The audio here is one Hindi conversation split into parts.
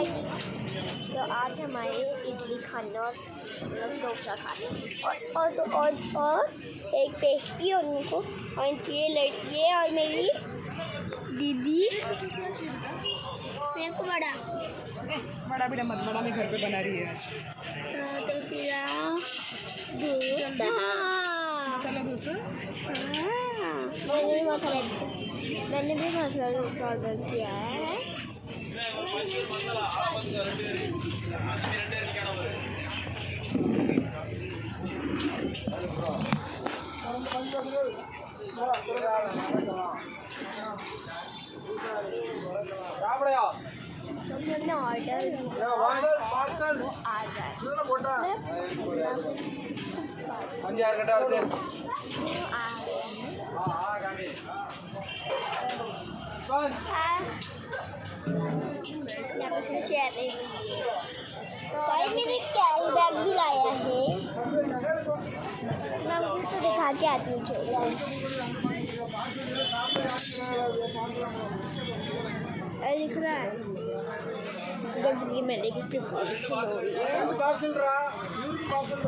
हाय। तो आज हमारे इडली खाने और डोसा खाने और एक पेस्ट्री और उनको और ये लड़की और मेरी दीदी मेरे को बड़ा बेटा मत बड़ा, मैं घर पे बना रही है आज। तो फिर मसाला डोसा। मैंने भी मसाला डोसा ऑर्डर किया है। मैंने ऑर्डर आ जाए मैंने कैरी बैग भी लाया है। मैं उसको दिखा के आती हूँ। लिख रहा है गणपति मेले की प्रिपरेशन हो रही है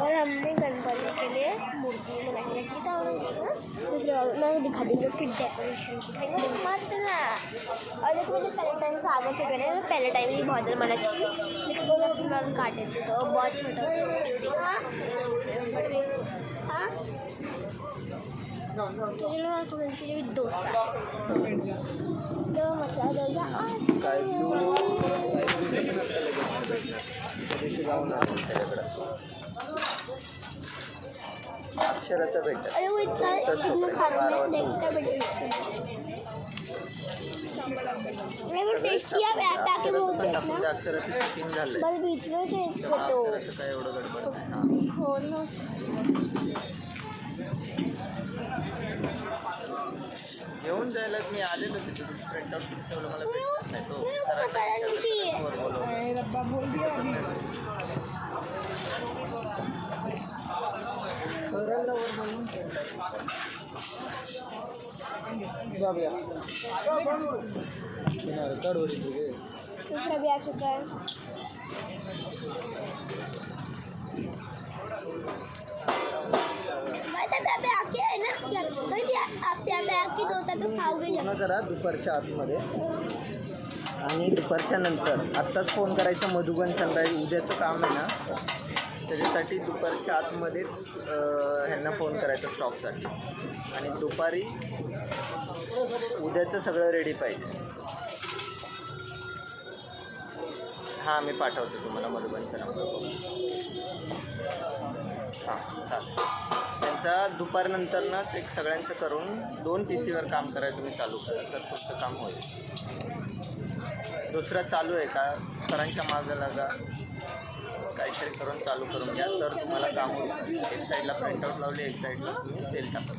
और हमने गणपति के लिए मूर्ति बनाई रखी था। दूसरे मैं दिखा दूँगी उसकी डेकोरेशन दिखाएंगे मस्त ना। और देखो मैंने पहले टाइम से आगे से करे तो पहले टाइम ही बहुत ज़्यादा मना थी, लेकिन वो मैं काटे थे तो बहुत छोटा डोसा तो मसाला अक्षराचा भेट। अरे वो इतना खाना में देखता बड़े मैं वो टेस्ट किया बैठा के वो देखना अक्षराची चेकिंग झालंय। बस बीच में चेंज करतो काय एवढं गडबड नाही। खोलना घेऊन जायला मी आलेलो तिथे प्रिंट आउट ठेवलं मला भेटत नाही तो रब्बा बोल दिया अभी। दूसरा भी आ चुका है। करा दुपारच्या आतमध्ये आणि दुपारच्या नंतर आत्ताच फोन करायचा मधुबन सनराईज उद्याचं काम आहे ना त्याच्यासाठी दुपारच्या आतमध्येच ह्यांना फोन करायचा स्टॉकसाठी आणि दुपारी उद्याचं सगळं रेडी पाहिजे। हां मी पाठवतो तुम्हाला मधुबनचा नंबर। हां चालेल। त्यांचा दुपारनंतरनं एक सगळ्यांचं करून 2 PCवर काम करायला तुम्ही चालू करा तर तुमचं काम होईल। दुसरा चालू आहे का सरांच्या मागं लागा काहीतरी करून चालू करून घ्या तर तुम्हाला काम होईल। एक साईडला प्रिंटआउट लावली एक साईडला तुम्ही सेल टाका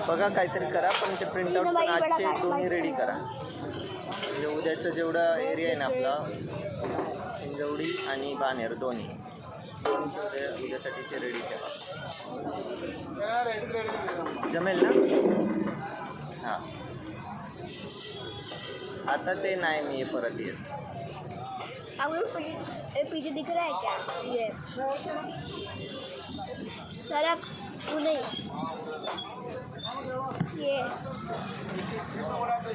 बघा काहीतरी करा पण ते प्रिंटआउट पण आजचे दोन्ही रेडी करा म्हणजे उद्याचं जेवढा एरिया आहे ना आपला हिंजवडी आणि बाणेर दोन्ही उद्यासाठीचे रेडी ठेवा जमेल ना। हां आता ते नाही मी परत येत। पीछे दिख रहा है क्या ये सड़क नहीं ये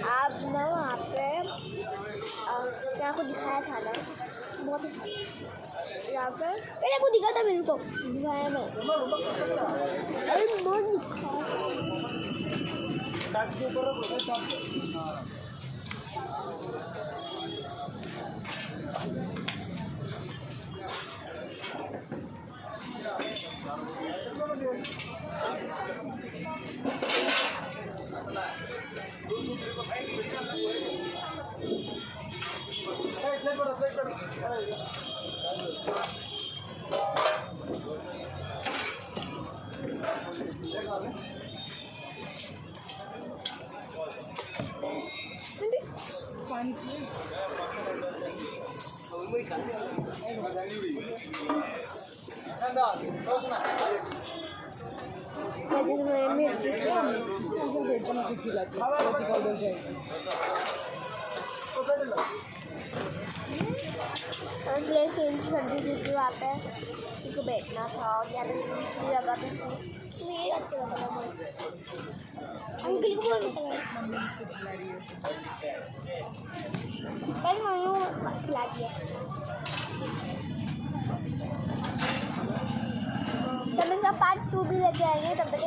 आप ना वहाँ पे मैं आपको दिखाया था ना बहुत अच्छा यहाँ पे पहले को दिखा था मेरे को दिखाया मैं अरे बहुत इसलिए चेंज कर दी क्योंकि वहाँ पे क्योंकि बैठना था और यहाँ पे दूसरी जगह पे थी तो ये अच्छा लगा मुझे। अंकल को बोल खिला रही है। पर मम्मी खिला दिया। तब इसका पार्ट 2 भी लेके आएंगे, तब तक